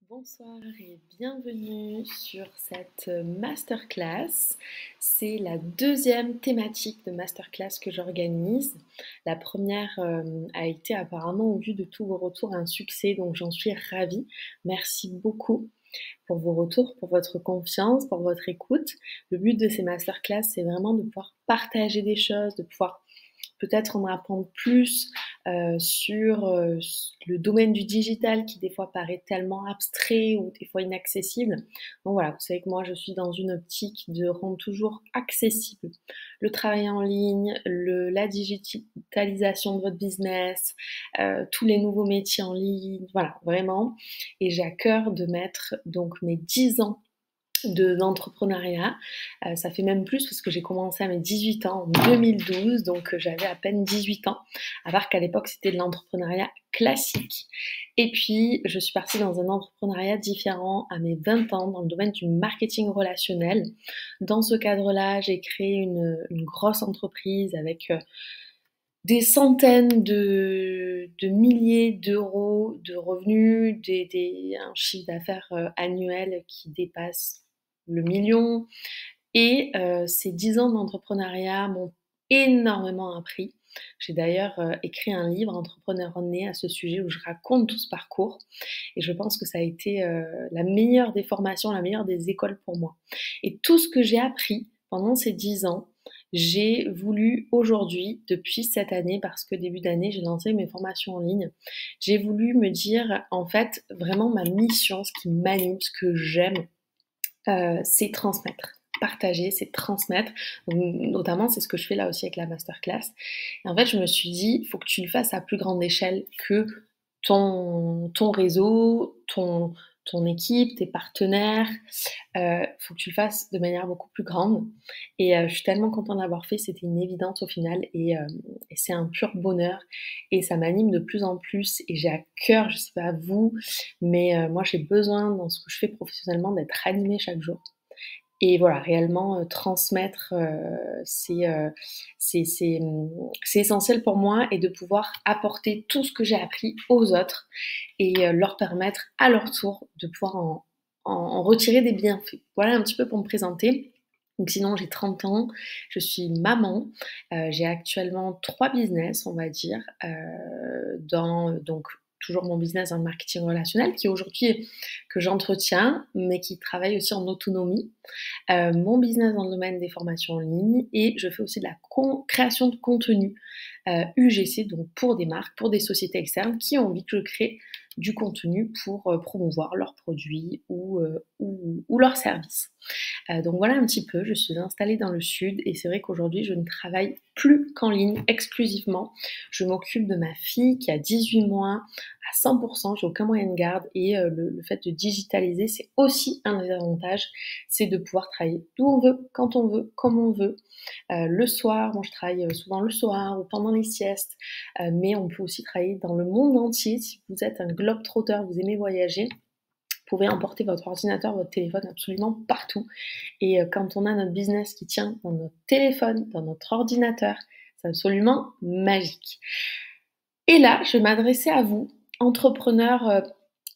Bonsoir et bienvenue sur cette masterclass. C'est la deuxième thématique de masterclass que j'organise. La première a été apparemment, au vu de tous vos retours, un succès, donc j'en suis ravie. Merci beaucoup pour vos retours, pour votre confiance, pour votre écoute. Le but de ces masterclass, c'est vraiment de pouvoir partager des choses, de pouvoir peut-être en apprendre plus sur le domaine du digital qui des fois paraît tellement abstrait ou des fois inaccessible. Donc voilà, vous savez que moi je suis dans une optique de rendre toujours accessible le travail en ligne, la digitalisation de votre business, tous les nouveaux métiers en ligne, voilà, vraiment. Et j'ai à cœur de mettre donc mes 10 ans d'entrepreneuriat. Ça fait même plus parce que j'ai commencé à mes 18 ans en 2012, donc j'avais à peine 18 ans, à part qu'à l'époque c'était de l'entrepreneuriat classique. Et puis je suis partie dans un entrepreneuriat différent à mes 20 ans dans le domaine du marketing relationnel. Dans ce cadre-là, j'ai créé une grosse entreprise avec des centaines de milliers d'euros de revenus, un chiffre d'affaires annuel qui dépasse le million. Et ces 10 ans d'entrepreneuriat m'ont énormément appris. J'ai d'ailleurs écrit un livre, Entrepreneur né, à ce sujet où je raconte tout ce parcours. Et je pense que ça a été la meilleure des formations, la meilleure des écoles pour moi. Et tout ce que j'ai appris pendant ces 10 ans, j'ai voulu aujourd'hui, depuis cette année, parce que début d'année, j'ai lancé mes formations en ligne, j'ai voulu me dire, en fait, vraiment ma mission, ce qui m'anime, ce que j'aime, c'est transmettre. Partager, c'est transmettre. Notamment, c'est ce que je fais là aussi avec la masterclass. Et en fait, je me suis dit, il faut que tu le fasses à plus grande échelle que ton réseau, ton équipe, tes partenaires. Faut que tu le fasses de manière beaucoup plus grande. Et je suis tellement contente d'avoir fait. C'était une évidence au final. Et c'est un pur bonheur. Et ça m'anime de plus en plus. Et j'ai à cœur, je sais pas vous, mais moi j'ai besoin dans ce que je fais professionnellement d'être animée chaque jour. Et voilà, réellement transmettre, c'est essentiel pour moi et de pouvoir apporter tout ce que j'ai appris aux autres et leur permettre à leur tour de pouvoir en retirer des bienfaits. Voilà un petit peu pour me présenter. Donc sinon j'ai 30 ans, je suis maman, j'ai actuellement 3 business on va dire, dans donc toujours mon business dans le marketing relationnel qui aujourd'hui que j'entretiens mais qui travaille aussi en autonomie. Mon business dans le domaine des formations en ligne et je fais aussi de la création de contenu UGC, donc pour des marques, pour des sociétés externes qui ont envie que je crée du contenu pour promouvoir leurs produits ou leurs services. Donc voilà un petit peu, je suis installée dans le sud et c'est vrai qu'aujourd'hui je ne travaille plus qu'en ligne exclusivement. Je m'occupe de ma fille qui a 18 mois à 100%, j'ai aucun moyen de garde et le fait de digitaliser c'est aussi un des avantages, c'est de pouvoir travailler d'où on veut, quand on veut, comme on veut. Le soir, moi je travaille souvent le soir ou pendant les siestes, mais on peut aussi travailler dans le monde entier. Si vous êtes un globe-trotter, vous aimez voyager, vous pouvez emporter votre ordinateur, votre téléphone absolument partout. Et quand on a notre business qui tient dans notre téléphone, dans notre ordinateur, c'est absolument magique. Et là, je vais m'adresser à vous, entrepreneurs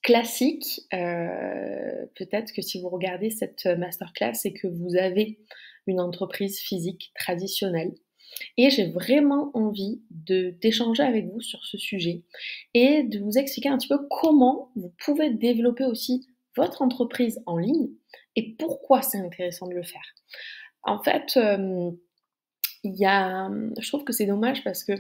classiques. Peut-être que si vous regardez cette masterclass, c'est que vous avez une entreprise physique traditionnelle. Et j'ai vraiment envie d'échanger avec vous sur ce sujet et de vous expliquer un petit peu comment vous pouvez développer aussi votre entreprise en ligne et pourquoi c'est intéressant de le faire. En fait, je trouve que c'est dommage parce que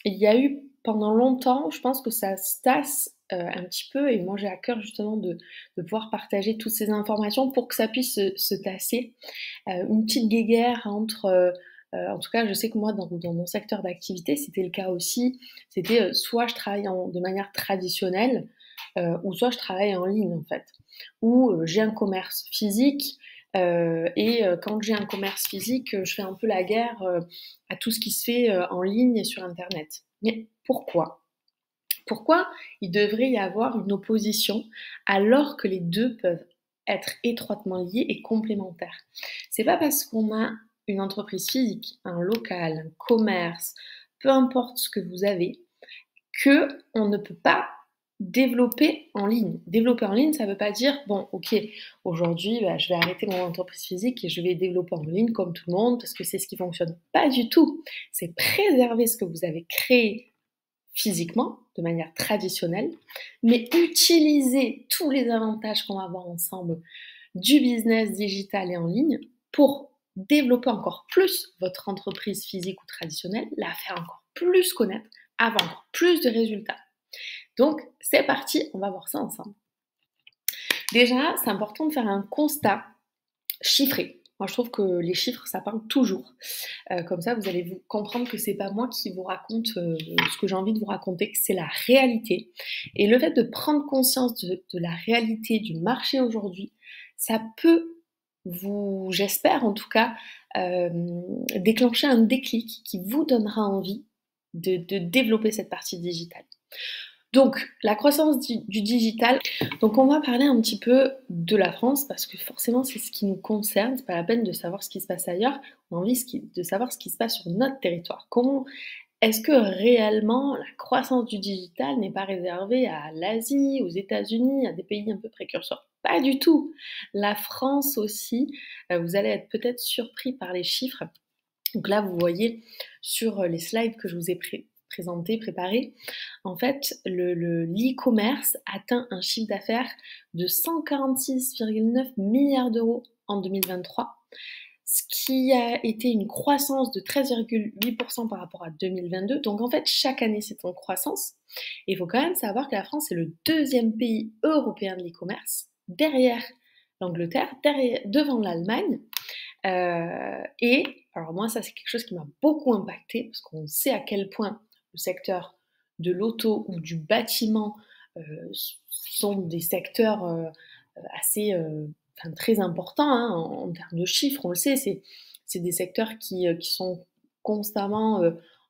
il y a eu pendant longtemps, je pense que ça se tasse un petit peu et moi j'ai à cœur justement de pouvoir partager toutes ces informations pour que ça puisse se tasser. Une petite guéguerre entre en tout cas, je sais que moi, dans mon secteur d'activité, c'était le cas aussi. C'était soit je travaille de manière traditionnelle, ou soit je travaille en ligne, en fait. Ou j'ai un commerce physique, et quand j'ai un commerce physique, je fais un peu la guerre à tout ce qui se fait en ligne et sur Internet. Mais pourquoi? Pourquoi il devrait y avoir une opposition alors que les deux peuvent être étroitement liés et complémentaires? C'est pas parce qu'on a une entreprise physique, un local, un commerce, peu importe ce que vous avez, que on ne peut pas développer en ligne. Développer en ligne, ça ne veut pas dire, bon, ok, aujourd'hui, je vais arrêter mon entreprise physique et je vais développer en ligne comme tout le monde parce que c'est ce qui fonctionne. Pas du tout. C'est préserver ce que vous avez créé physiquement, de manière traditionnelle, mais utiliser tous les avantages qu'on va avoir ensemble du business digital et en ligne pour développer encore plus votre entreprise physique ou traditionnelle, la faire encore plus connaître, avoir encore plus de résultats. Donc, c'est parti, on va voir ça ensemble. Déjà, c'est important de faire un constat chiffré. Moi, je trouve que les chiffres, ça parle toujours. Comme ça, vous allez vous comprendre que c'est pas moi qui vous raconte ce que j'ai envie de vous raconter, que c'est la réalité. Et le fait de prendre conscience de la réalité du marché aujourd'hui, ça peut vous, j'espère en tout cas, déclencher un déclic qui vous donnera envie de développer cette partie digitale. Donc, la croissance du digital. Donc, on va parler un petit peu de la France parce que forcément, c'est ce qui nous concerne. C'est pas la peine de savoir ce qui se passe ailleurs. On a envie de savoir ce qui se passe sur notre territoire. Comment est-ce que réellement la croissance du digital n'est pas réservée à l'Asie, aux États-Unis, à des pays un peu précurseurs? Pas du tout. La France aussi, vous allez être peut-être surpris par les chiffres. Donc là, vous voyez sur les slides que je vous ai préparé, en fait, l'e-commerce atteint un chiffre d'affaires de 146,9 milliards d'euros en 2023, ce qui a été une croissance de 13,8% par rapport à 2022. Donc en fait, chaque année, c'est en croissance. Et il faut quand même savoir que la France est le deuxième pays européen de l'e-commerce, derrière l'Angleterre, devant l'Allemagne. Et alors moi, ça c'est quelque chose qui m'a beaucoup impacté parce qu'on sait à quel point le secteur de l'auto ou du bâtiment sont des secteurs assez, très importants hein, en termes de chiffres. On le sait, c'est des secteurs qui sont constamment,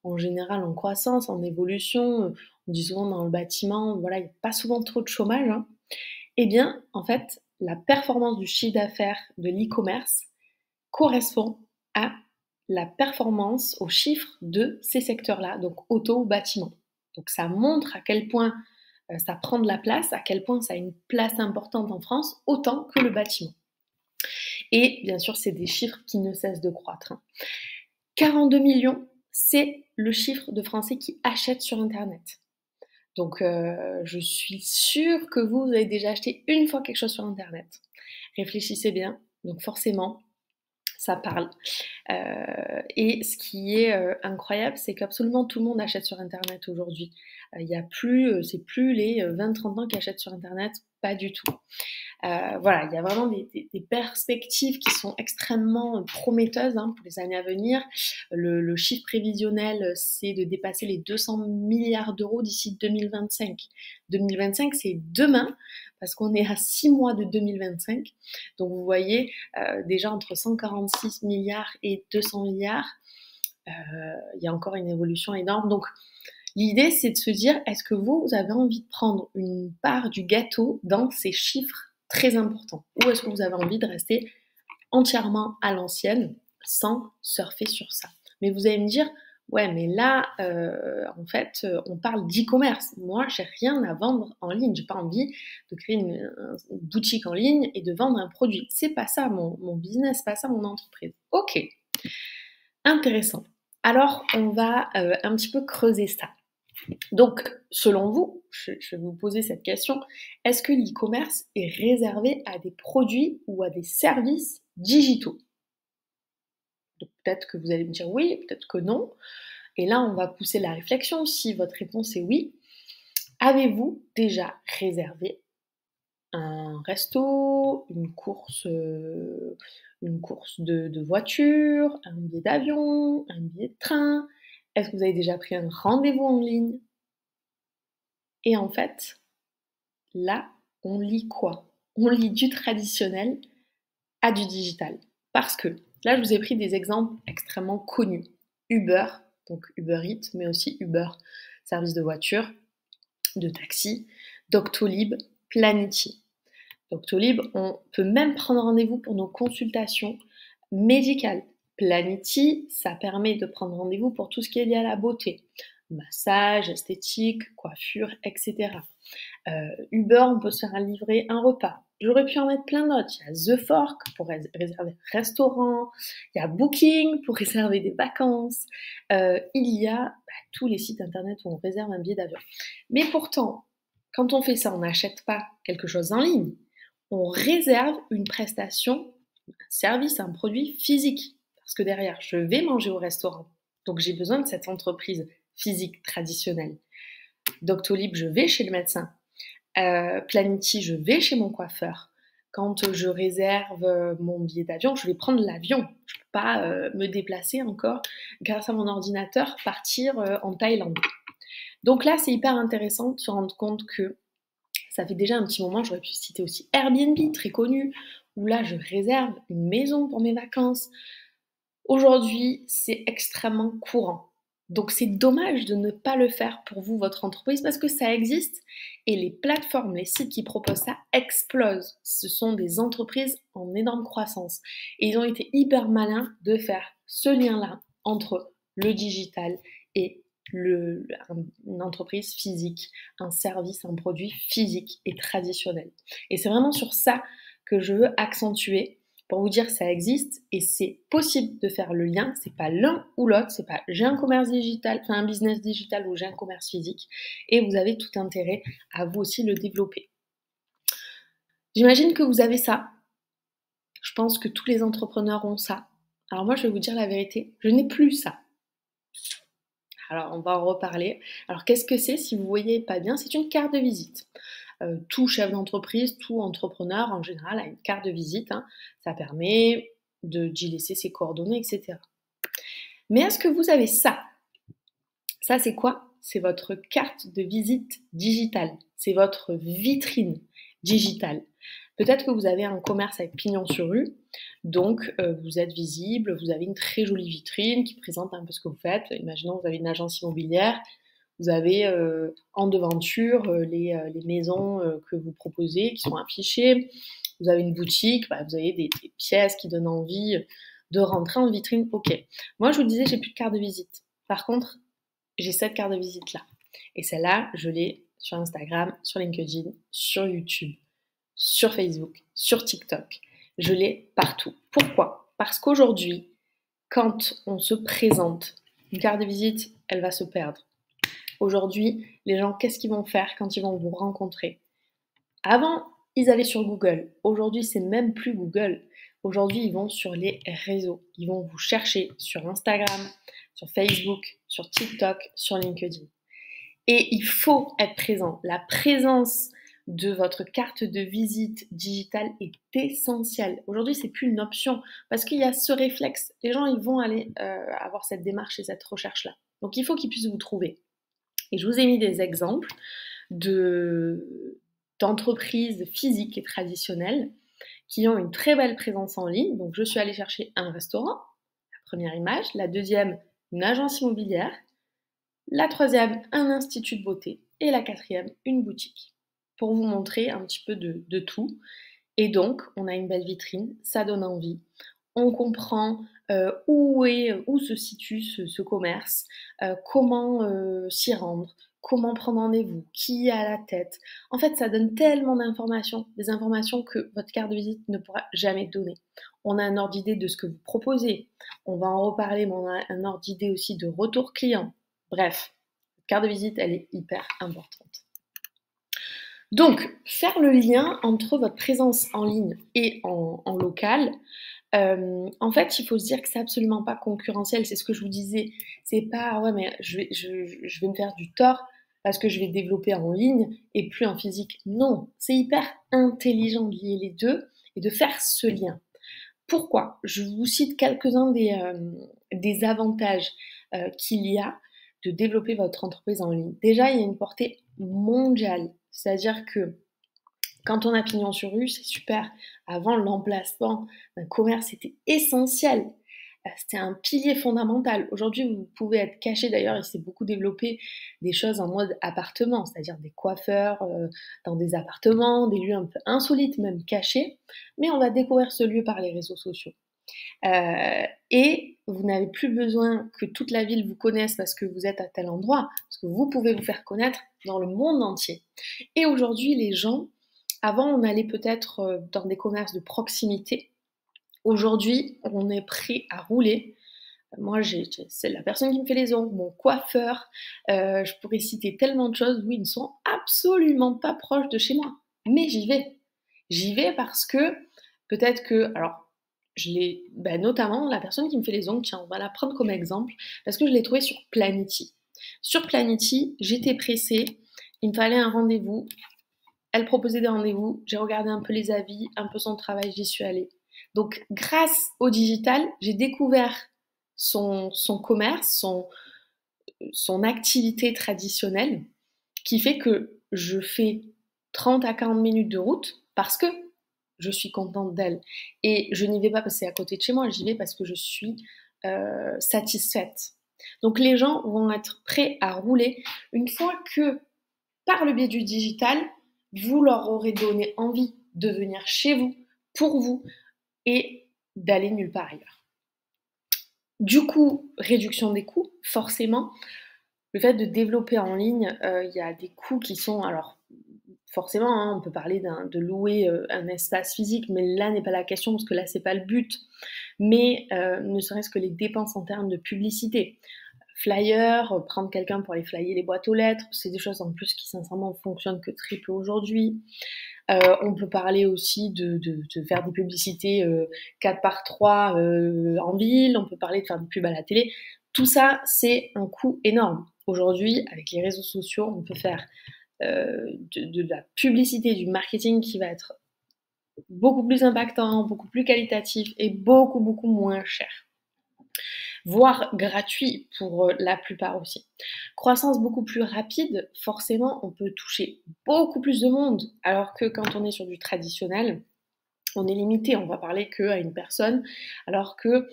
en général, en croissance, en évolution. On dit souvent dans le bâtiment, voilà, il n'y a pas souvent trop de chômage. Hein. Eh bien, en fait, la performance du chiffre d'affaires de l'e-commerce correspond à la performance, aux chiffres de ces secteurs-là, donc auto ou bâtiment. Donc ça montre à quel point ça prend de la place, à quel point ça a une place importante en France, autant que le bâtiment. Et bien sûr, c'est des chiffres qui ne cessent de croître. 42 millions, c'est le chiffre de Français qui achètent sur Internet. Donc je suis sûre que vous avez déjà acheté une fois quelque chose sur Internet. Réfléchissez bien. Donc forcément, ça parle. Et ce qui est incroyable, c'est qu'absolument tout le monde achète sur Internet aujourd'hui. Il y a plus, c'est plus les 20-30 ans qui achètent sur Internet, pas du tout. Voilà, il y a vraiment des perspectives qui sont extrêmement prometteuses hein, pour les années à venir. Le chiffre prévisionnel, c'est de dépasser les 200 milliards d'euros d'ici 2025. 2025, c'est demain, parce qu'on est à 6 mois de 2025. Donc vous voyez, déjà entre 146 milliards et 200 milliards, il y a encore une évolution énorme. Donc l'idée, c'est de se dire, est-ce que vous avez envie de prendre une part du gâteau dans ces chiffres très importants? Ou est-ce que vous avez envie de rester entièrement à l'ancienne sans surfer sur ça? Mais vous allez me dire, ouais, mais là, en fait, on parle d'e-commerce. Moi, j'ai rien à vendre en ligne. J'ai pas envie de créer une boutique en ligne et de vendre un produit. C'est pas ça mon business, c'est pas ça mon entreprise. Ok, intéressant. Alors, on va un petit peu creuser ça. Donc, selon vous, je vais vous poser cette question, est-ce que l'e-commerce est réservé à des produits ou à des services digitaux? Donc, peut-être que vous allez me dire oui, peut-être que non. Et là, on va pousser la réflexion. Si votre réponse est oui, avez-vous déjà réservé un resto, une course de voiture, un billet d'avion, un billet de train? Est-ce que vous avez déjà pris un rendez-vous en ligne? Et en fait, là, on lit quoi? On lit du traditionnel à du digital. Parce que là, je vous ai pris des exemples extrêmement connus. Uber, donc Uber Eats, mais aussi Uber, service de voiture, de taxi, Doctolib, Planity. Doctolib, on peut même prendre rendez-vous pour nos consultations médicales. Planity, ça permet de prendre rendez-vous pour tout ce qui est lié à la beauté. Massage, esthétique, coiffure, etc. Uber, on peut se faire livrer un repas. J'aurais pu en mettre plein d'autres. Il y a The Fork pour réserver restaurant, il y a Booking pour réserver des vacances, il y a tous les sites internet où on réserve un billet d'avion. Mais pourtant, quand on fait ça, on n'achète pas quelque chose en ligne, on réserve une prestation, un service, un produit physique. Parce que derrière, je vais manger au restaurant. Donc j'ai besoin de cette entreprise physique traditionnelle. Doctolib, je vais chez le médecin. Planity, je vais chez mon coiffeur. Quand je réserve mon billet d'avion, je vais prendre l'avion. Je ne peux pas me déplacer encore grâce à mon ordinateur, partir en Thaïlande. Donc là, c'est hyper intéressant de se rendre compte que ça fait déjà un petit moment, j'aurais pu citer aussi Airbnb, très connu, où là, je réserve une maison pour mes vacances. Aujourd'hui, c'est extrêmement courant. Donc c'est dommage de ne pas le faire pour vous, votre entreprise, parce que ça existe et les plateformes, les sites qui proposent ça explosent. Ce sont des entreprises en énorme croissance. Et ils ont été hyper malins de faire ce lien-là entre le digital et une entreprise physique, un service, un produit physique et traditionnel. Et c'est vraiment sur ça que je veux accentuer pour vous dire que ça existe et c'est possible de faire le lien. C'est pas l'un ou l'autre, c'est pas j'ai un commerce digital, enfin un business digital ou j'ai un commerce physique et vous avez tout intérêt à vous aussi le développer. J'imagine que vous avez ça. Je pense que tous les entrepreneurs ont ça. Alors moi, je vais vous dire la vérité, je n'ai plus ça. Alors on va en reparler. Alors qu'est-ce que c'est? Si vous voyez pas bien, c'est une carte de visite. Tout chef d'entreprise, tout entrepreneur en général a une carte de visite. Ça permet d'y laisser ses coordonnées, etc. Mais est-ce que vous avez ça? Ça, c'est quoi? C'est votre carte de visite digitale. C'est votre vitrine digitale. Peut-être que vous avez un commerce avec pignon sur rue, donc vous êtes visible, vous avez une très jolie vitrine qui présente un peu ce que vous faites. Imaginons que vous avez une agence immobilière, vous avez en devanture les maisons que vous proposez qui sont affichées. Vous avez une boutique, vous avez des pièces qui donnent envie de rentrer en vitrine. Ok. Moi, je vous disais, j'ai plus de carte de visite. Par contre, j'ai cette carte de visite là. Et celle-là, je l'ai sur Instagram, sur LinkedIn, sur YouTube, sur Facebook, sur TikTok. Je l'ai partout. Pourquoi? Parce qu'aujourd'hui, quand on se présente, une carte de visite, elle va se perdre. Aujourd'hui, les gens, qu'est-ce qu'ils vont faire quand ils vont vous rencontrer? Avant, ils allaient sur Google. Aujourd'hui, c'est même plus Google. Aujourd'hui, ils vont sur les réseaux. Ils vont vous chercher sur Instagram, sur Facebook, sur TikTok, sur LinkedIn. Et il faut être présent. La présence de votre carte de visite digitale est essentielle. Aujourd'hui, c'est plus une option parce qu'il y a ce réflexe. Les gens, ils vont aller avoir cette démarche et cette recherche-là. Donc, il faut qu'ils puissent vous trouver. Et je vous ai mis des exemples d'entreprises physiques et traditionnelles qui ont une très belle présence en ligne. Donc, je suis allée chercher un restaurant, la première image. La deuxième, une agence immobilière. La troisième, un institut de beauté. Et la quatrième, une boutique. Pour vous montrer un petit peu de tout. Et donc, on a une belle vitrine, ça donne envie. On comprend où se situe ce commerce, comment s'y rendre, comment prendre rendez-vous, qui est à la tête. En fait, ça donne tellement d'informations, des informations que votre carte de visite ne pourra jamais donner. On a un ordre d'idée de ce que vous proposez. On va en reparler, mais on a un ordre d'idée aussi de retour client. Bref, votre carte de visite, elle est hyper importante. Donc, faire le lien entre votre présence en ligne et en local, en fait, il faut se dire que c'est absolument pas concurrentiel. C'est ce que je vous disais. C'est pas ouais, mais je vais me faire du tort parce que je vais développer en ligne et plus en physique. Non, c'est hyper intelligent de lier les deux et de faire ce lien. Pourquoi? Je vous cite quelques-uns des avantages qu'il y a de développer votre entreprise en ligne. Déjà, il y a une portée mondiale. C'est-à-dire que quand on a pignon sur rue, c'est super. Avant, l'emplacement d'un commerce était essentiel. C'était un pilier fondamental. Aujourd'hui, vous pouvez être caché. D'ailleurs, il s'est beaucoup développé des choses en mode appartement, c'est-à-dire des coiffeurs dans des appartements, des lieux un peu insolites, même cachés. Mais on va découvrir ce lieu par les réseaux sociaux. Et vous n'avez plus besoin que toute la ville vous connaisse parce que vous êtes à tel endroit, parce que vous pouvez vous faire connaître dans le monde entier. Et aujourd'hui, les gens, avant on allait peut-être dans des commerces de proximité, aujourd'hui on est prêt à rouler. Moi, c'est la personne qui me fait les ongles, mon coiffeur, je pourrais citer tellement de choses où ils ne sont absolument pas proches de chez moi. Mais j'y vais. J'y vais parce que peut-être que, alors, notamment la personne qui me fait les ongles, tiens, on va la prendre comme exemple, parce que je l'ai trouvée sur Planity. Sur Planity, j'étais pressée, il me fallait un rendez-vous, elle proposait des rendez-vous, j'ai regardé un peu les avis, un peu son travail, j'y suis allée. Donc, grâce au digital, j'ai découvert son commerce, son activité traditionnelle, qui fait que je fais 30 à 40 minutes de route parce que je suis contente d'elle. Et je n'y vais pas parce que c'est à côté de chez moi, j'y vais parce que je suis satisfaite. Donc les gens vont être prêts à rouler une fois que, par le biais du digital, vous leur aurez donné envie de venir chez vous, pour vous, et d'aller nulle part ailleurs. Du coup, réduction des coûts, forcément. Le fait de développer en ligne, il y a des coûts qui sont, alors forcément, hein, on peut parler de louer un espace physique, mais là n'est pas la question parce que là c'est pas le but. Mais ne serait-ce que les dépenses en termes de publicité, flyers, prendre quelqu'un pour aller flyer les boîtes aux lettres, c'est des choses en plus qui sincèrement fonctionnent que très peu aujourd'hui. On peut parler aussi de faire des publicités 4x3 en ville, on peut parler de faire des pubs à la télé. Tout ça, c'est un coût énorme. Aujourd'hui, avec les réseaux sociaux, on peut faire de la publicité, du marketing qui va être beaucoup plus impactant, beaucoup plus qualitatif et beaucoup, beaucoup moins cher. Voire gratuit pour la plupart aussi. Croissance beaucoup plus rapide, forcément, on peut toucher beaucoup plus de monde, alors que quand on est sur du traditionnel, on est limité, on va parler qu'à une personne, alors que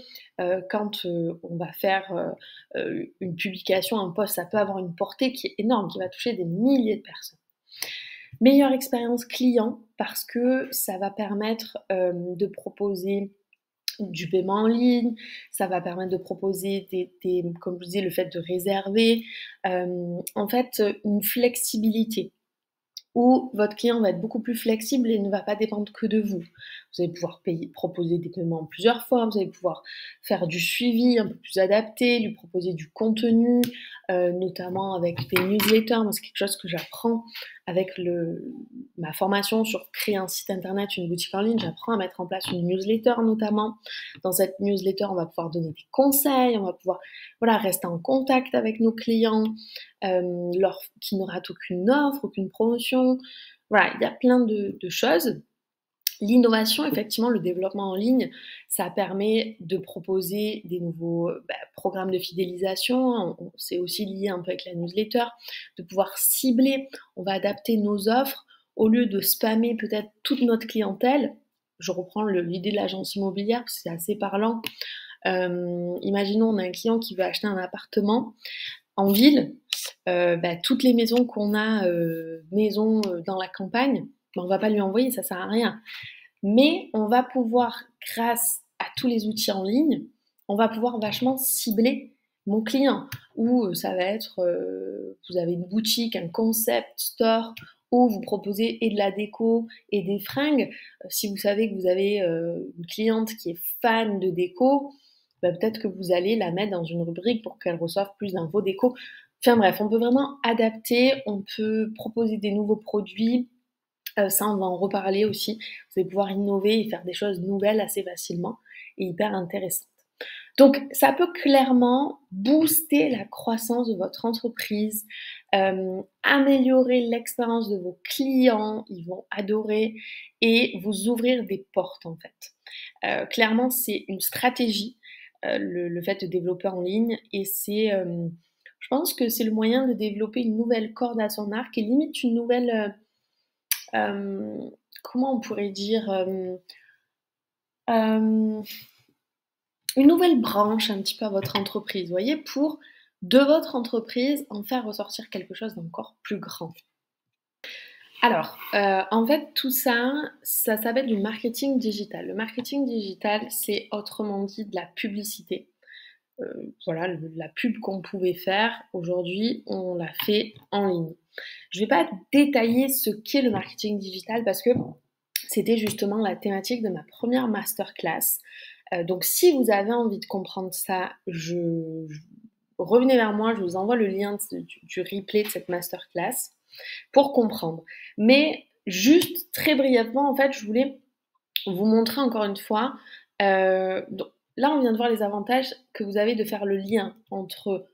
quand on va faire une publication, un post, ça peut avoir une portée qui est énorme, qui va toucher des milliers de personnes. Meilleure expérience client, parce que ça va permettre de proposer du paiement en ligne, ça va permettre de proposer comme je disais, le fait de réserver, en fait, une flexibilité où votre client va être beaucoup plus flexible et ne va pas dépendre que de vous. Vous allez pouvoir proposer des paiements en plusieurs formes, vous allez pouvoir faire du suivi un peu plus adapté, lui proposer du contenu, notamment avec des newsletters. Moi, c'est quelque chose que j'apprends avec ma formation sur créer un site internet, une boutique en ligne. J'apprends à mettre en place une newsletter notamment. Dans cette newsletter, on va pouvoir donner des conseils, on va pouvoir rester en contact avec nos clients, qui ne ratent aucune offre, aucune promotion. Voilà, il y a plein de choses. L'innovation, effectivement, le développement en ligne, ça permet de proposer des nouveaux programmes de fidélisation. C'est aussi lié un peu avec la newsletter, de pouvoir cibler. On va adapter nos offres au lieu de spammer peut-être toute notre clientèle. Je reprends l'idée de l'agence immobilière parce que c'est assez parlant. Imaginons, on a un client qui veut acheter un appartement en ville. Toutes les maisons qu'on a, maisons dans la campagne, on va pas lui envoyer, ça sert à rien. Mais on va pouvoir, grâce à tous les outils en ligne, on va pouvoir vachement cibler mon client. Ou ça va être, vous avez une boutique, un concept store, où vous proposez et de la déco et des fringues. Si vous savez que vous avez une cliente qui est fan de déco, peut-être que vous allez la mettre dans une rubrique pour qu'elle reçoive plus d'infos déco. Enfin bref, on peut vraiment adapter, on peut proposer des nouveaux produits. Ça, on va en reparler aussi. Vous allez pouvoir innover et faire des choses nouvelles assez facilement et hyper intéressantes. Donc, ça peut clairement booster la croissance de votre entreprise, améliorer l'expérience de vos clients, ils vont adorer, et vous ouvrir des portes en fait. Clairement, c'est une stratégie, le fait de développer en ligne, et je pense que c'est le moyen de développer une nouvelle corde à son arc et limite une nouvelle... comment on pourrait dire, une nouvelle branche un petit peu à votre entreprise, vous voyez, pour de votre entreprise en faire ressortir quelque chose d'encore plus grand. Alors, en fait, tout ça, ça s'appelle du marketing digital. Le marketing digital, c'est autrement dit de la publicité. Voilà, la pub qu'on pouvait faire, aujourd'hui, on la fait en ligne. Je vais pas détailler ce qu'est le marketing digital parce que c'était justement la thématique de ma première masterclass. Donc si vous avez envie de comprendre ça, revenez vers moi, je vous envoie le lien du replay de cette masterclass pour comprendre. Mais juste très brièvement, en fait, je voulais vous montrer encore une fois. Donc, là, on vient de voir les avantages que vous avez de faire le lien entre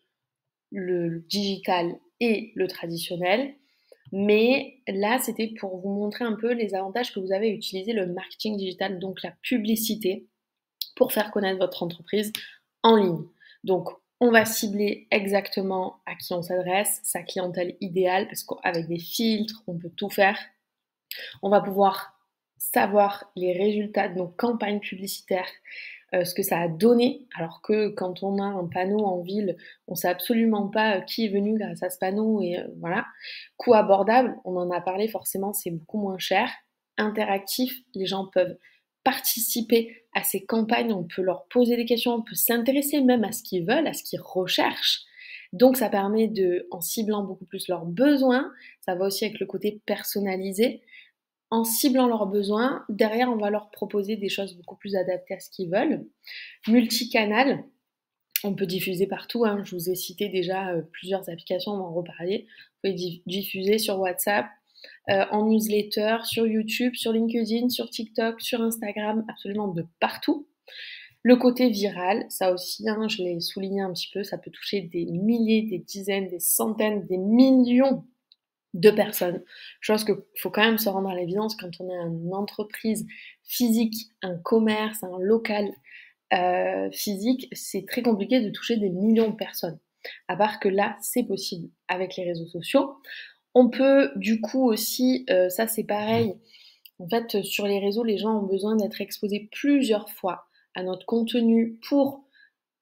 le digital et le traditionnel. Mais là, c'était pour vous montrer un peu les avantages que vous avez à utiliser le marketing digital, donc la publicité, pour faire connaître votre entreprise en ligne. Donc, on va cibler exactement à qui on s'adresse, sa clientèle idéale, parce qu'avec des filtres, on peut tout faire. On va pouvoir savoir les résultats de nos campagnes publicitaires, ce que ça a donné, alors que quand on a un panneau en ville, on ne sait absolument pas qui est venu grâce à ce panneau et voilà. Coût abordable, on en a parlé forcément, c'est beaucoup moins cher. Interactif, les gens peuvent participer à ces campagnes, on peut leur poser des questions, on peut s'intéresser même à ce qu'ils veulent, à ce qu'ils recherchent. Donc ça permet de, en ciblant beaucoup plus leurs besoins, ça va aussi avec le côté personnalisé, en ciblant leurs besoins, derrière, on va leur proposer des choses beaucoup plus adaptées à ce qu'ils veulent. Multicanal, on peut diffuser partout. Hein. Je vous ai cité déjà plusieurs applications, on va en reparler. Vous pouvez diffuser sur WhatsApp, en newsletter, sur YouTube, sur LinkedIn, sur TikTok, sur Instagram, absolument de partout. Le côté viral, ça aussi, hein, je l'ai souligné un petit peu, ça peut toucher des milliers, des dizaines, des centaines, des millions de personnes. Chose qu'il faut quand même se rendre à l'évidence quand on est une entreprise physique, un commerce, un local physique, c'est très compliqué de toucher des millions de personnes. À part que là, c'est possible avec les réseaux sociaux. On peut du coup aussi, ça c'est pareil, en fait sur les réseaux, les gens ont besoin d'être exposés plusieurs fois à notre contenu pour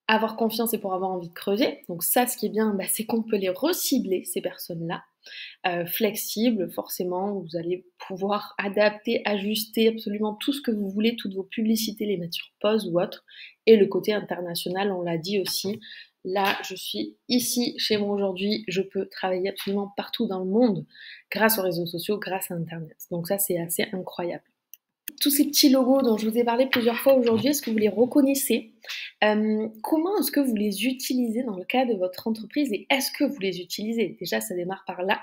avoir confiance et pour avoir envie de creuser. Donc ça, ce qui est bien, c'est qu'on peut les recibler, ces personnes-là. Flexible, forcément, vous allez pouvoir adapter, ajuster absolument tout ce que vous voulez, toutes vos publicités, les mettre sur pause ou autre. Et le côté international, on l'a dit aussi, là, je suis ici, chez moi aujourd'hui, je peux travailler absolument partout dans le monde grâce aux réseaux sociaux, grâce à Internet. Donc ça, c'est assez incroyable. Tous ces petits logos dont je vous ai parlé plusieurs fois aujourd'hui, est-ce que vous les reconnaissez? Comment est-ce que vous les utilisez dans le cas de votre entreprise et est-ce que vous les utilisez? Déjà, ça démarre par là.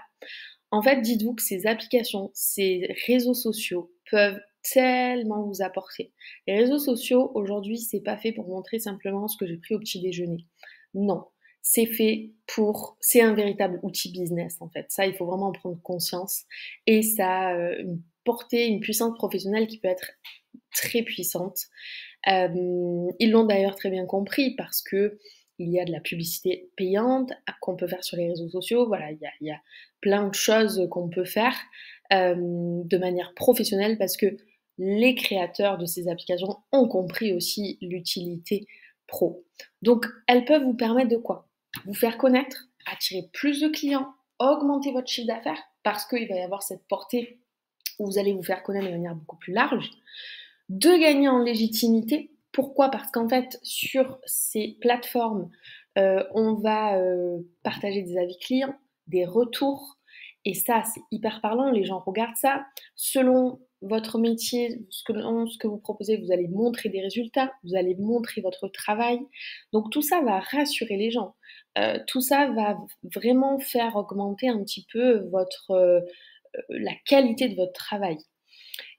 En fait, dites-vous que ces applications, ces réseaux sociaux peuvent tellement vous apporter. Les réseaux sociaux, aujourd'hui, c'est pas fait pour montrer simplement ce que j'ai pris au petit déjeuner. Non, c'est fait c'est un véritable outil business en fait. Ça, il faut vraiment en prendre conscience et ça a une portée, une puissance professionnelle qui peut être très puissante. Ils l'ont d'ailleurs très bien compris parce que il y a de la publicité payante qu'on peut faire sur les réseaux sociaux. Voilà, il y a plein de choses qu'on peut faire de manière professionnelle parce que les créateurs de ces applications ont compris aussi l'utilité pro. Donc, elles peuvent vous permettre de quoi? Vous faire connaître, attirer plus de clients, augmenter votre chiffre d'affaires parce qu'il va y avoir cette portée où vous allez vous faire connaître de manière beaucoup plus large, de gagner en légitimité. Pourquoi? Parce qu'en fait, sur ces plateformes, on va partager des avis clients, des retours, et ça, c'est hyper parlant, les gens regardent ça. Selon votre métier, ce que vous proposez, vous allez montrer des résultats, vous allez montrer votre travail. Donc tout ça va rassurer les gens. Tout ça va vraiment faire augmenter un petit peu la qualité de votre travail.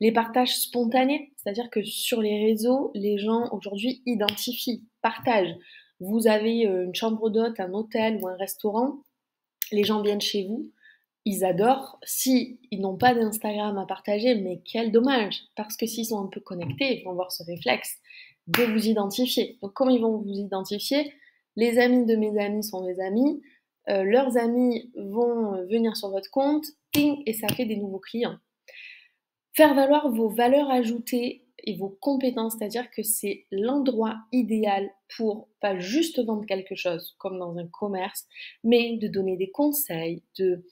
Les partages spontanés, c'est-à-dire que sur les réseaux, les gens aujourd'hui identifient, partagent. Vous avez une chambre d'hôte, un hôtel ou un restaurant, les gens viennent chez vous, ils adorent. Si ils n'ont pas d'Instagram à partager, mais quel dommage, parce que s'ils sont un peu connectés, ils vont avoir ce réflexe de vous identifier. Donc comment ils vont vous identifier? Les amis de mes amis sont mes amis, leurs amis vont venir sur votre compte, ping, et ça fait des nouveaux clients. Faire valoir vos valeurs ajoutées et vos compétences, c'est-à-dire que c'est l'endroit idéal pour pas juste vendre quelque chose comme dans un commerce, mais de donner des conseils, de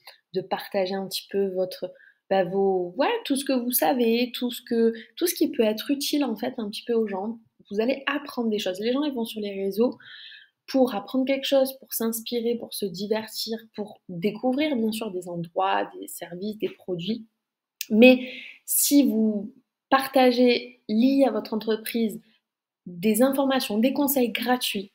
partager un petit peu ouais, tout ce que vous savez, tout ce qui peut être utile en fait un petit peu aux gens. Vous allez apprendre des choses. Les gens, ils vont sur les réseaux pour apprendre quelque chose, pour s'inspirer, pour se divertir, pour découvrir bien sûr des endroits, des services, des produits. Mais si vous partagez liés à votre entreprise des informations, des conseils gratuits,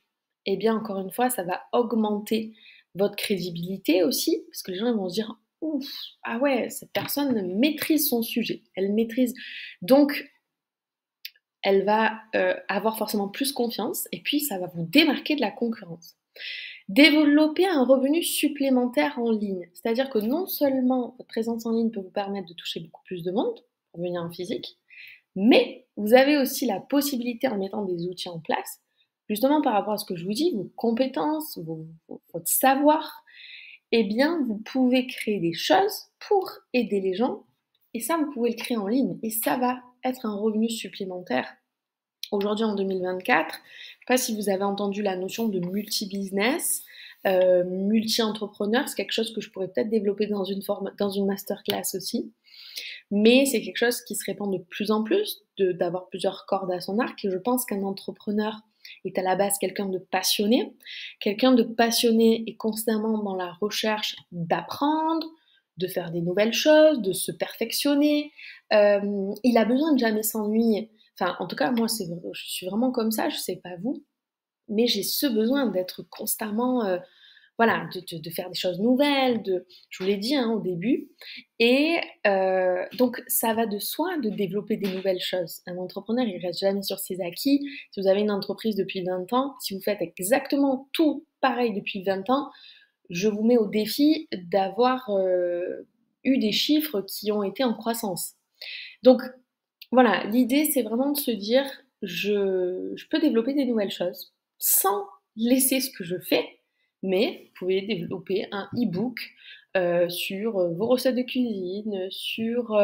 eh bien encore une fois, ça va augmenter votre crédibilité aussi, parce que les gens vont se dire ouf, ah ouais, cette personne maîtrise son sujet, elle maîtrise. Donc, elle va avoir forcément plus confiance et puis ça va vous démarquer de la concurrence. Développer un revenu supplémentaire en ligne, c'est-à-dire que non seulement votre présence en ligne peut vous permettre de toucher beaucoup plus de monde pour venir en physique, mais vous avez aussi la possibilité en mettant des outils en place, justement par rapport à ce que je vous dis, vos compétences, votre savoir, eh bien vous pouvez créer des choses pour aider les gens et ça vous pouvez le créer en ligne et ça va être un revenu supplémentaire. Aujourd'hui en 2024, je ne sais pas si vous avez entendu la notion de multi-business, multi-entrepreneur, c'est quelque chose que je pourrais peut-être développer dans une masterclass aussi. Mais c'est quelque chose qui se répand de plus en plus, d'avoir plusieurs cordes à son arc. Et je pense qu'un entrepreneur est à la base quelqu'un de passionné. Quelqu'un de passionné est constamment dans la recherche d'apprendre, de faire des nouvelles choses, de se perfectionner. Il a besoin de jamais s'ennuyer. Enfin, en tout cas, moi, je suis vraiment comme ça, je sais pas vous, mais j'ai ce besoin d'être constamment, voilà, de faire des choses nouvelles, je vous l'ai dit hein, au début. Et donc, ça va de soi de développer des nouvelles choses. Un entrepreneur, il reste jamais sur ses acquis. Si vous avez une entreprise depuis 20 ans, si vous faites exactement tout pareil depuis 20 ans, je vous mets au défi d'avoir eu des chiffres qui ont été en croissance. Donc, voilà, l'idée, c'est vraiment de se dire, je peux développer des nouvelles choses sans laisser ce que je fais, mais vous pouvez développer un e-book sur vos recettes de cuisine, sur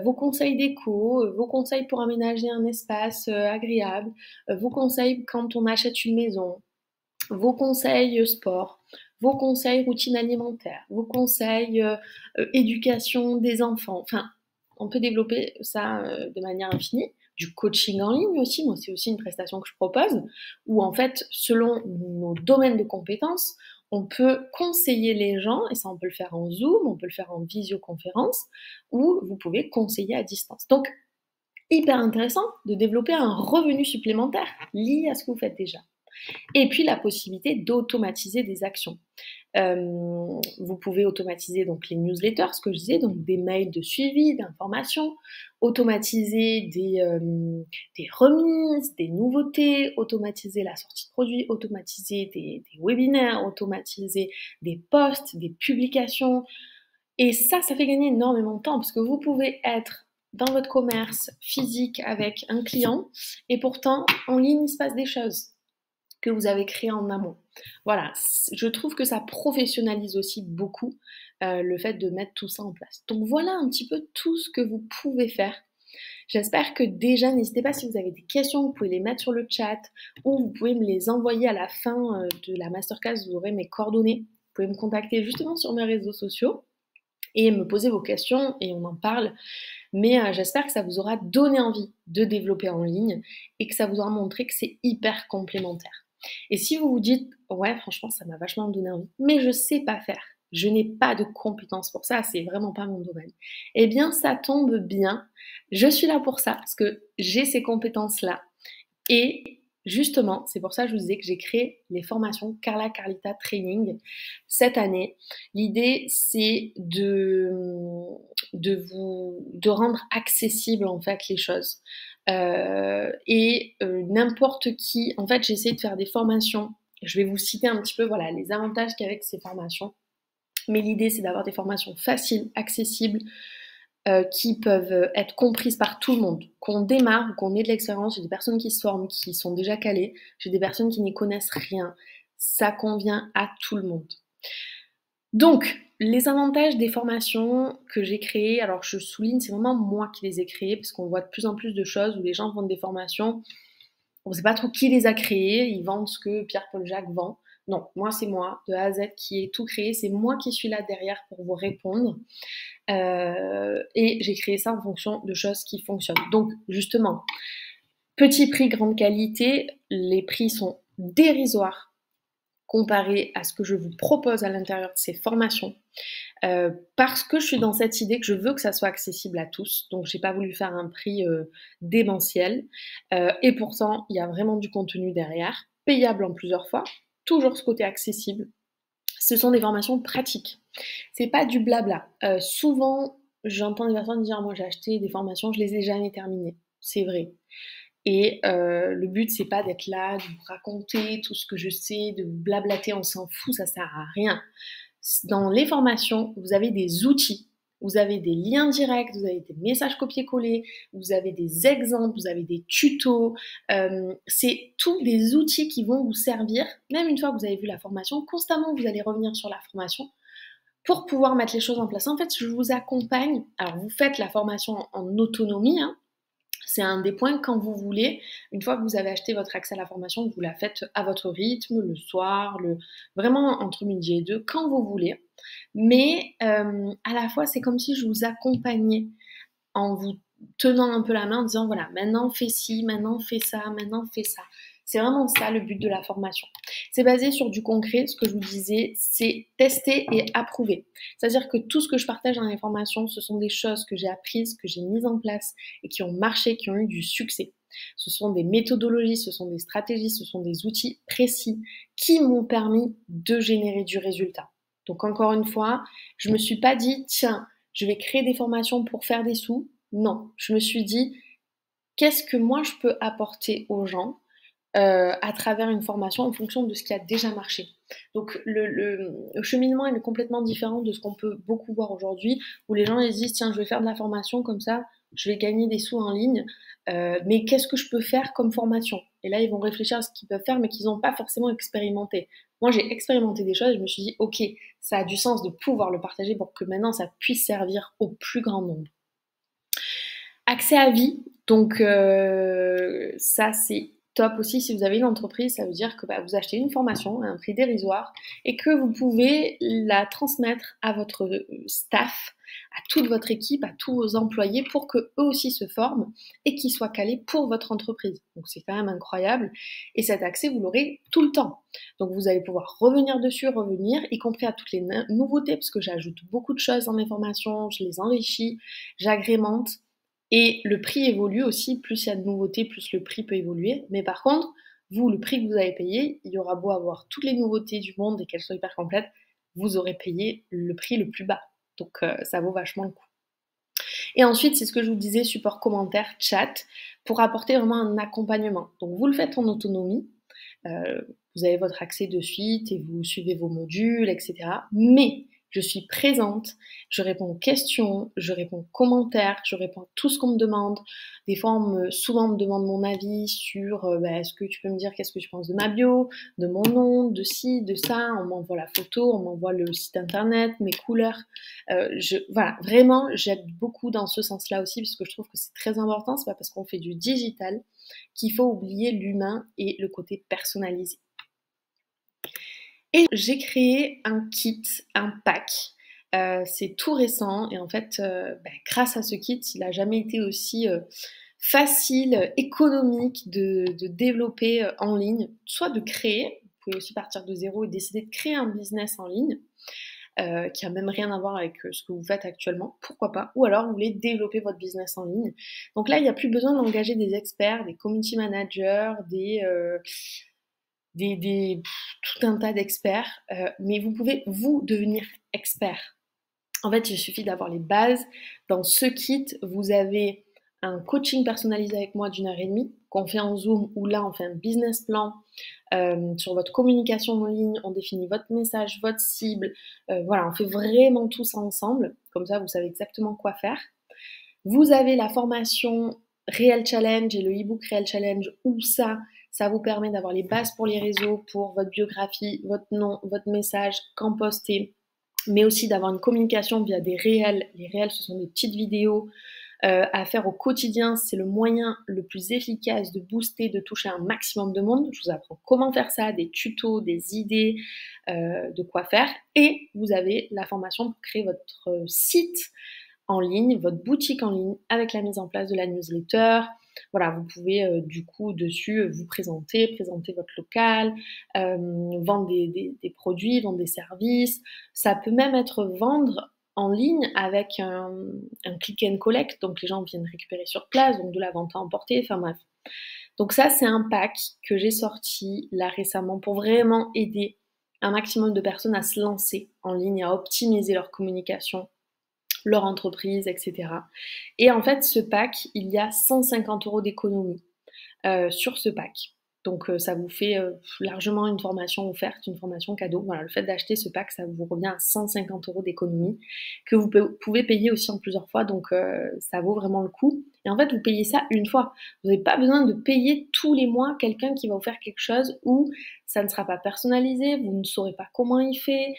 vos conseils déco, vos conseils pour aménager un espace agréable, vos conseils quand on achète une maison, vos conseils sport, vos conseils routine alimentaire, vos conseils éducation des enfants. Enfin, on peut développer ça de manière infinie. Du coaching en ligne aussi, moi c'est aussi une prestation que je propose, où en fait, selon nos domaines de compétences, on peut conseiller les gens, et ça on peut le faire en Zoom, on peut le faire en visioconférence, ou vous pouvez conseiller à distance. Donc, hyper intéressant de développer un revenu supplémentaire lié à ce que vous faites déjà. Et puis la possibilité d'automatiser des actions. Vous pouvez automatiser donc les newsletters, ce que je disais, donc des mails de suivi, d'information, automatiser des remises, des nouveautés, automatiser la sortie de produits, automatiser des webinaires, automatiser des posts, des publications. Et ça fait gagner énormément de temps parce que vous pouvez être dans votre commerce physique avec un client et pourtant en ligne il se passe des choses que vous avez créé en amont. Voilà, je trouve que ça professionnalise aussi beaucoup le fait de mettre tout ça en place. Donc voilà un petit peu tout ce que vous pouvez faire. J'espère que déjà, n'hésitez pas si vous avez des questions, vous pouvez les mettre sur le chat ou vous pouvez me les envoyer à la fin de la masterclass, vous aurez mes coordonnées. Vous pouvez me contacter justement sur mes réseaux sociaux et me poser vos questions et on en parle. Mais j'espère que ça vous aura donné envie de développer en ligne et que ça vous aura montré que c'est hyper complémentaire. Et si vous vous dites, ouais, franchement, ça m'a vachement donné envie, mais je sais pas faire, je n'ai pas de compétences pour ça, c'est vraiment pas mon domaine. Eh bien, ça tombe bien. Je suis là pour ça, parce que j'ai ces compétences-là. Et justement, c'est pour ça que je vous disais que j'ai créé les formations Carla Carlita Training cette année. L'idée, c'est de rendre accessible en fait les choses. N'importe qui, en fait, j'ai essayé de faire des formations. Je vais vous citer un petit peu voilà, les avantages qu'il y a avec ces formations. Mais l'idée, c'est d'avoir des formations faciles, accessibles, qui peuvent être comprises par tout le monde. Qu'on démarre ou qu'on ait de l'expérience, j'ai des personnes qui se forment, qui sont déjà calées, j'ai des personnes qui n'y connaissent rien. Ça convient à tout le monde. Donc, les avantages des formations que j'ai créées, alors je souligne, c'est vraiment moi qui les ai créées, parce qu'on voit de plus en plus de choses où les gens vendent des formations, on ne sait pas trop qui les a créées, ils vendent ce que Pierre-Paul Jacques vend. Non, moi c'est moi, de A à Z, qui ai tout créé. C'est moi qui suis là derrière pour vous répondre. Et j'ai créé ça en fonction de choses qui fonctionnent. Donc justement, petit prix, grande qualité, les prix sont dérisoires comparés à ce que je vous propose à l'intérieur de ces formations. Parce que je suis dans cette idée que je veux que ça soit accessible à tous. Donc j'ai pas voulu faire un prix démentiel. Et pourtant, il y a vraiment du contenu derrière, payable en plusieurs fois. Toujours ce côté accessible. Ce sont des formations pratiques. C'est pas du blabla. Souvent, j'entends des personnes dire moi j'ai acheté des formations, je les ai jamais terminées. C'est vrai. Et le but c'est pas d'être là, de vous raconter tout ce que je sais, de vous blablater, on s'en fout, ça sert à rien. Dans les formations, vous avez des outils, vous avez des liens directs, vous avez des messages copier-coller, vous avez des exemples, vous avez des tutos. C'est tous des outils qui vont vous servir, même une fois que vous avez vu la formation, constamment vous allez revenir sur la formation pour pouvoir mettre les choses en place. En fait, je vous accompagne. Alors, vous faites la formation en autonomie, hein. C'est un des points quand vous voulez. Une fois que vous avez acheté votre accès à la formation, vous la faites à votre rythme, le soir, vraiment entre midi et deux, quand vous voulez. Mais à la fois, c'est comme si je vous accompagnais en vous tenant un peu la main, en disant voilà, maintenant fais ci, maintenant fais ça, maintenant fais ça. C'est vraiment ça le but de la formation. C'est basé sur du concret, ce que je vous disais, c'est tester et approuver. C'est-à-dire que tout ce que je partage dans les formations, ce sont des choses que j'ai apprises, que j'ai mises en place et qui ont marché, qui ont eu du succès. Ce sont des méthodologies, ce sont des stratégies, ce sont des outils précis qui m'ont permis de générer du résultat. Donc encore une fois, je me suis pas dit tiens, je vais créer des formations pour faire des sous. Non, je me suis dit qu'est-ce que moi je peux apporter aux gens à travers une formation en fonction de ce qui a déjà marché. Donc le cheminement est complètement différent de ce qu'on peut beaucoup voir aujourd'hui, où les gens ils disent tiens je vais faire de la formation comme ça, je vais gagner des sous en ligne, mais qu'est-ce que je peux faire comme formation? Et là ils vont réfléchir à ce qu'ils peuvent faire, mais qu'ils n'ont pas forcément expérimenté. Moi j'ai expérimenté des choses et je me suis dit ok, ça a du sens de pouvoir le partager pour que maintenant ça puisse servir au plus grand nombre. Accès à vie, donc ça c'est top aussi si vous avez une entreprise, ça veut dire que vous achetez une formation à un prix dérisoire et que vous pouvez la transmettre à votre staff, à toute votre équipe, à tous vos employés pour qu'eux aussi se forment et qu'ils soient calés pour votre entreprise. Donc c'est quand même incroyable et cet accès vous l'aurez tout le temps. Donc vous allez pouvoir revenir dessus, revenir, y compris à toutes les nouveautés parce que j'ajoute beaucoup de choses dans mes formations, je les enrichis, j'agrémente. Et le prix évolue aussi, plus il y a de nouveautés, plus le prix peut évoluer. Mais par contre, vous, le prix que vous avez payé, il y aura beau avoir toutes les nouveautés du monde et qu'elles soient hyper complètes, vous aurez payé le prix le plus bas. Donc ça vaut vachement le coup. Et ensuite, c'est ce que je vous disais, support commentaire, chat, pour apporter vraiment un accompagnement. Donc vous le faites en autonomie, vous avez votre accès de suite et vous suivez vos modules, etc. Mais je suis présente, je réponds aux questions, je réponds aux commentaires, je réponds à tout ce qu'on me demande. Des fois, souvent on me demande mon avis sur est-ce que tu peux me dire qu'est-ce que tu penses de ma bio, de mon nom, de ci, de ça. On m'envoie la photo, on m'envoie le site internet, mes couleurs. Voilà, vraiment, j'aide beaucoup dans ce sens-là aussi, parce que je trouve que c'est très important. C'est pas parce qu'on fait du digital qu'il faut oublier l'humain et le côté personnalisé. Et j'ai créé un kit, un pack. C'est tout récent et en fait, grâce à ce kit, il n'a jamais été aussi facile, économique de développer en ligne, soit de créer. Vous pouvez aussi partir de zéro et décider de créer un business en ligne. Qui a même rien à voir avec ce que vous faites actuellement, pourquoi pas, ou alors vous voulez développer votre business en ligne. Donc là, il n'y a plus besoin d'engager des experts, des community managers, tout un tas d'experts, mais vous pouvez vous devenir expert. En fait, il suffit d'avoir les bases. Dans ce kit, vous avez un coaching personnalisé avec moi d'1h30 qu'on fait en Zoom, où là on fait un business plan sur votre communication en ligne, on définit votre message, votre cible, voilà, on fait vraiment tout ça ensemble, comme ça vous savez exactement quoi faire. Vous avez la formation Real Challenge et le e-book Real Challenge, où ça vous permet d'avoir les bases pour les réseaux, pour votre biographie, votre nom, votre message, quand poster, mais aussi d'avoir une communication via des réels. Les réels, ce sont des petites vidéos à faire au quotidien. C'est le moyen le plus efficace de booster, de toucher un maximum de monde. Je vous apprends comment faire ça, des tutos, des idées de quoi faire. Et vous avez la formation pour créer votre site en ligne, votre boutique en ligne avec la mise en place de la newsletter. Voilà, vous pouvez du coup dessus vous présenter votre local, vendre des produits, vendre des services. Ça peut même être vendre en ligne avec un click and collect, donc les gens viennent récupérer sur place, donc de la vente à emporter, enfin bref. Donc ça, c'est un pack que j'ai sorti là récemment pour vraiment aider un maximum de personnes à se lancer en ligne, à optimiser leur communication, leur entreprise, etc. Et en fait, ce pack, il y a 150 € d'économie sur ce pack. Donc ça vous fait largement une formation offerte, une formation cadeau. Voilà, le fait d'acheter ce pack, ça vous revient à 150 € d'économie que vous pouvez payer aussi en plusieurs fois. Donc ça vaut vraiment le coup. Et en fait, vous payez ça une fois. Vous n'avez pas besoin de payer tous les mois quelqu'un qui va vous faire quelque chose où ça ne sera pas personnalisé, vous ne saurez pas comment il fait.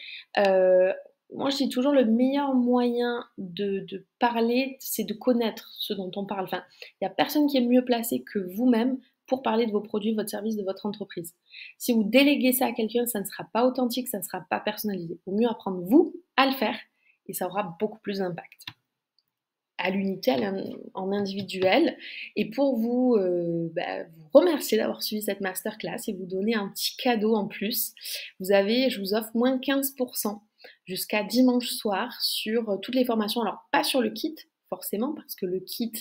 Moi, je dis toujours le meilleur moyen de parler, c'est de connaître ce dont on parle. Enfin, il n'y a personne qui est mieux placé que vous-même pour parler de vos produits, votre service, de votre entreprise. Si vous déléguez ça à quelqu'un, ça ne sera pas authentique, ça ne sera pas personnalisé. Il vaut mieux apprendre vous à le faire et ça aura beaucoup plus d'impact. À l'unité, en individuel. Et pour vous, vous remercier d'avoir suivi cette masterclass et vous donner un petit cadeau en plus, je vous offre moins 15% jusqu'à dimanche soir sur toutes les formations. Alors, pas sur le kit, forcément, parce que le kit,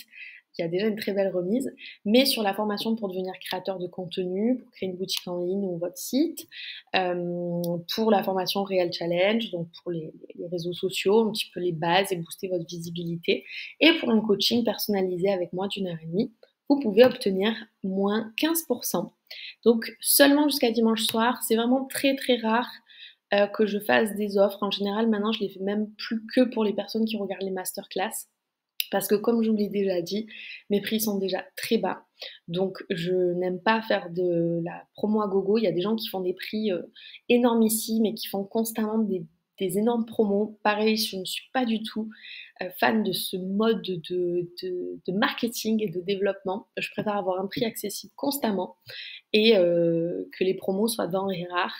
il y a déjà une très belle remise, mais sur la formation pour devenir créateur de contenu, pour créer une boutique en ligne ou votre site, pour la formation Real Challenge, donc pour les réseaux sociaux, un petit peu les bases et booster votre visibilité, et pour un coaching personnalisé avec moi d'1h30, vous pouvez obtenir moins 15%. Donc seulement jusqu'à dimanche soir, c'est vraiment très très rare que je fasse des offres. En général, maintenant, je les fais même plus que pour les personnes qui regardent les masterclass. Parce que comme je vous l'ai déjà dit, mes prix sont déjà très bas. Donc je n'aime pas faire de la promo à gogo. Il y a des gens qui font des prix énormissimes et qui font constamment des énormes promos. Pareil, je ne suis pas du tout fan de ce mode de marketing et de développement. Je préfère avoir un prix accessible constamment et que les promos soient denrées rares.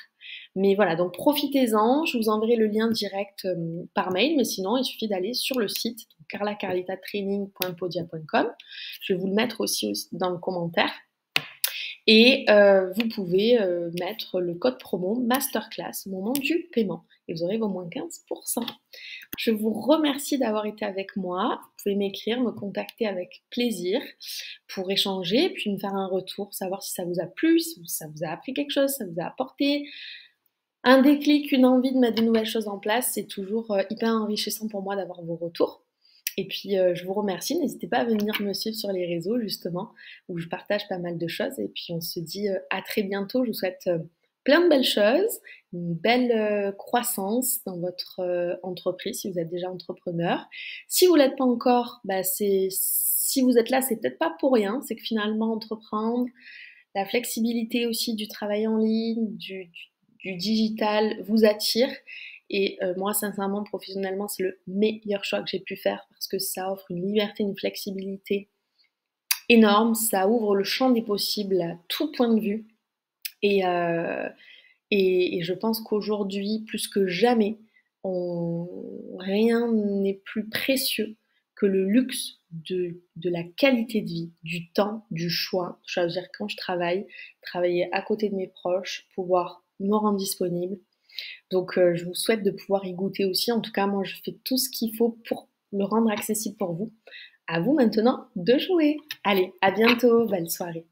Mais voilà, donc profitez-en, je vous enverrai le lien direct par mail, mais sinon il suffit d'aller sur le site carlacarlitatraining.podia.com. Je vais vous le mettre aussi dans le commentaire. Et vous pouvez mettre le code promo Masterclass au moment du paiement et vous aurez vos moins 15%. Je vous remercie d'avoir été avec moi. Vous pouvez m'écrire, me contacter avec plaisir pour échanger, puis me faire un retour, savoir si ça vous a plu, si ça vous a appris quelque chose, ça vous a apporté un déclic, une envie de mettre de nouvelles choses en place. C'est toujours hyper enrichissant pour moi d'avoir vos retours. Et puis je vous remercie, n'hésitez pas à venir me suivre sur les réseaux justement, où je partage pas mal de choses. Et puis on se dit à très bientôt, je vous souhaite plein de belles choses, une belle croissance dans votre entreprise si vous êtes déjà entrepreneur. Si vous l'êtes pas encore, si vous êtes là, c'est peut-être pas pour rien, c'est que finalement entreprendre, la flexibilité aussi du travail en ligne, du digital vous attire. Et moi, sincèrement, professionnellement, c'est le meilleur choix que j'ai pu faire parce que ça offre une liberté, une flexibilité énorme. Ça ouvre le champ des possibles à tout point de vue. Et je pense qu'aujourd'hui, plus que jamais, rien n'est plus précieux que le luxe de la qualité de vie, du temps, du choix. Choisir quand je travaille, travailler à côté de mes proches, pouvoir me rendre disponible. Donc je vous souhaite de pouvoir y goûter aussi. En tout cas, moi je fais tout ce qu'il faut pour le rendre accessible pour vous. À vous maintenant de jouer. Allez, à bientôt, belle soirée.